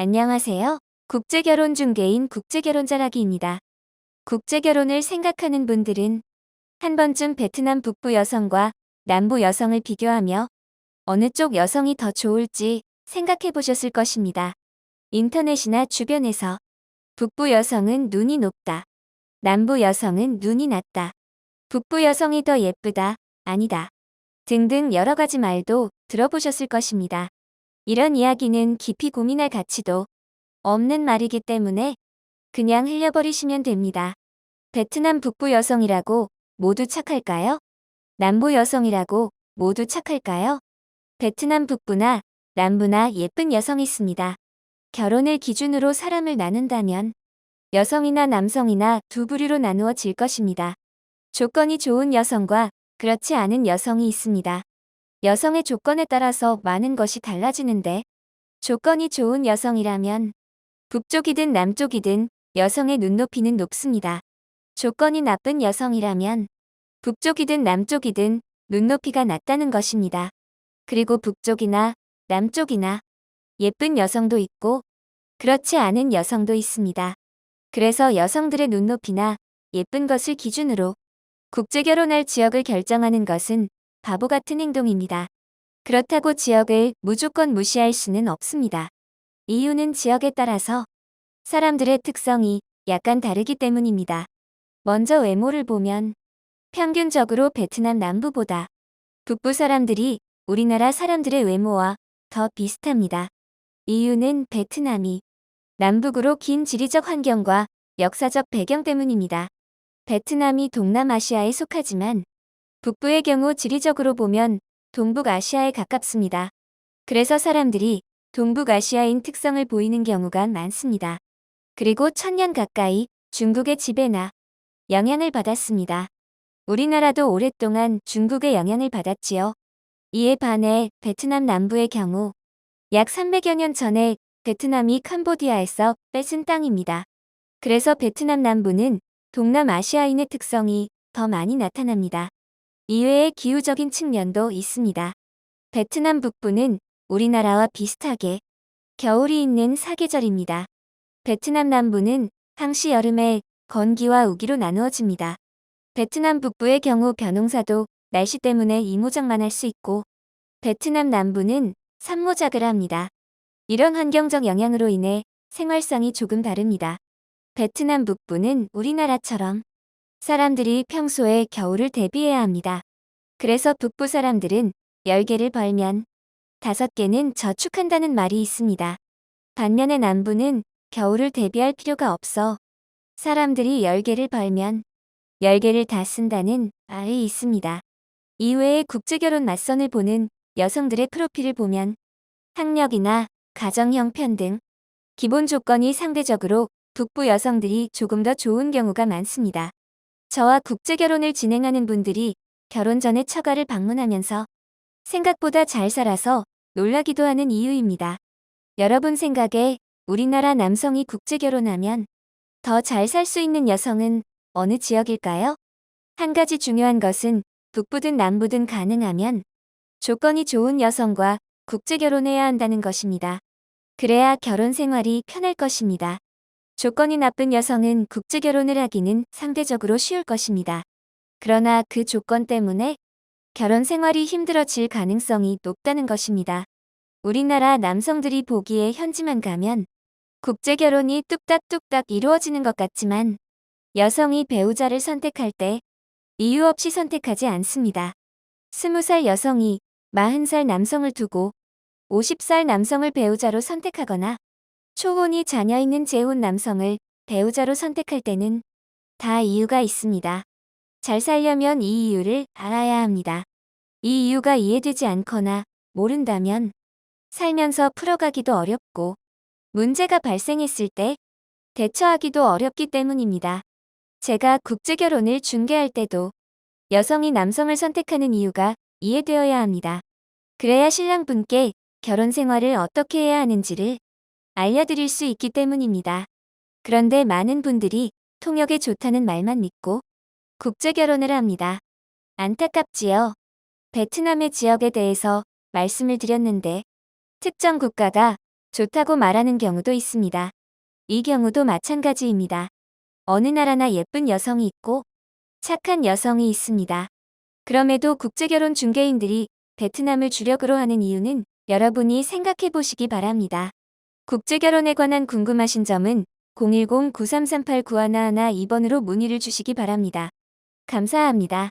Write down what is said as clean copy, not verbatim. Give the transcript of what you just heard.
안녕하세요. 국제결혼 중개인 국제결혼자라기입니다. 국제결혼을 생각하는 분들은 한 번쯤 베트남 북부 여성과 남부 여성을 비교하며 어느 쪽 여성이 더 좋을지 생각해 보셨을 것입니다. 인터넷이나 주변에서 북부 여성은 눈이 높다. 남부 여성은 눈이 낮다. 북부 여성이 더 예쁘다. 아니다. 등등 여러 가지 말도 들어보셨을 것입니다. 이런 이야기는 깊이 고민할 가치도 없는 말이기 때문에 그냥 흘려버리시면 됩니다. 베트남 북부 여성이라고 모두 착할까요? 남부 여성이라고 모두 착할까요? 베트남 북부나 남부나 예쁜 여성이 있습니다. 결혼을 기준으로 사람을 나눈다면 여성이나 남성이나 두 부류로 나누어질 것입니다. 조건이 좋은 여성과 그렇지 않은 여성이 있습니다. 여성의 조건에 따라서 많은 것이 달라지는데 조건이 좋은 여성이라면 북쪽이든 남쪽이든 여성의 눈높이는 높습니다. 조건이 나쁜 여성이라면 북쪽이든 남쪽이든 눈높이가 낮다는 것입니다. 그리고 북쪽이나 남쪽이나 예쁜 여성도 있고 그렇지 않은 여성도 있습니다. 그래서 여성들의 눈높이나 예쁜 것을 기준으로 국제결혼할 지역을 결정하는 것은 바보 같은 행동입니다. 그렇다고 지역을 무조건 무시할 수는 없습니다. 이유는 지역에 따라서 사람들의 특성이 약간 다르기 때문입니다. 먼저 외모를 보면 평균적으로 베트남 남부보다 북부 사람들이 우리나라 사람들의 외모와 더 비슷합니다. 이유는 베트남이 남북으로 긴 지리적 환경과 역사적 배경 때문입니다. 베트남이 동남아시아에 속하지만 북부의 경우 지리적으로 보면 동북아시아에 가깝습니다. 그래서 사람들이 동북아시아인 특성을 보이는 경우가 많습니다. 그리고 1000년 가까이 중국의 지배나 영향을 받았습니다. 우리나라도 오랫동안 중국의 영향을 받았지요. 이에 반해 베트남 남부의 경우 약 300여 년 전에 베트남이 캄보디아에서 뺏은 땅입니다. 그래서 베트남 남부는 동남아시아인의 특성이 더 많이 나타납니다. 이외에 기후적인 측면도 있습니다. 베트남 북부는 우리나라와 비슷하게 겨울이 있는 사계절입니다. 베트남 남부는 항시 여름에 건기와 우기로 나누어집니다. 베트남 북부의 경우 벼농사도 날씨 때문에 이모작만 할 수 있고 베트남 남부는 산모작을 합니다. 이런 환경적 영향으로 인해 생활상이 조금 다릅니다. 베트남 북부는 우리나라처럼 사람들이 평소에 겨울을 대비해야 합니다. 그래서 북부 사람들은 10개를 벌면 5개는 저축한다는 말이 있습니다. 반면에 남부는 겨울을 대비할 필요가 없어 사람들이 10개를 벌면 10개를 다 쓴다는 말이 있습니다. 이외에 국제결혼 맞선을 보는 여성들의 프로필을 보면 학력이나 가정 형편 등 기본 조건이 상대적으로 북부 여성들이 조금 더 좋은 경우가 많습니다. 저와 국제결혼을 진행하는 분들이 결혼 전에 처가를 방문하면서 생각보다 잘 살아서 놀라기도 하는 이유입니다. 여러분 생각에 우리나라 남성이 국제결혼하면 더 잘 살 수 있는 여성은 어느 지역일까요? 한 가지 중요한 것은 북부든 남부든 가능하면 조건이 좋은 여성과 국제결혼해야 한다는 것입니다. 그래야 결혼 생활이 편할 것입니다. 조건이 나쁜 여성은 국제결혼을 하기는 상대적으로 쉬울 것입니다. 그러나 그 조건 때문에 결혼 생활이 힘들어질 가능성이 높다는 것입니다. 우리나라 남성들이 보기에 현지만 가면 국제결혼이 뚝딱뚝딱 이루어지는 것 같지만 여성이 배우자를 선택할 때 이유 없이 선택하지 않습니다. 20살 여성이 40살 남성을 두고 50살 남성을 배우자로 선택하거나 초혼이 자녀 있는 재혼 남성을 배우자로 선택할 때는 다 이유가 있습니다. 잘 살려면 이 이유를 알아야 합니다. 이 이유가 이해되지 않거나 모른다면 살면서 풀어가기도 어렵고 문제가 발생했을 때 대처하기도 어렵기 때문입니다. 제가 국제결혼을 중개할 때도 여성이 남성을 선택하는 이유가 이해되어야 합니다. 그래야 신랑분께 결혼 생활을 어떻게 해야 하는지를 알려드릴 수 있기 때문입니다. 그런데 많은 분들이 통역에 좋다는 말만 믿고 국제결혼을 합니다. 안타깝지요. 베트남의 지역에 대해서 말씀을 드렸는데 특정 국가가 좋다고 말하는 경우도 있습니다. 이 경우도 마찬가지입니다. 어느 나라나 예쁜 여성이 있고 착한 여성이 있습니다. 그럼에도 국제결혼 중개인들이 베트남을 주력으로 하는 이유는 여러분이 생각해 보시기 바랍니다. 국제결혼에 관한 궁금하신 점은 010-9338-9111 2번으로 문의를 주시기 바랍니다. 감사합니다.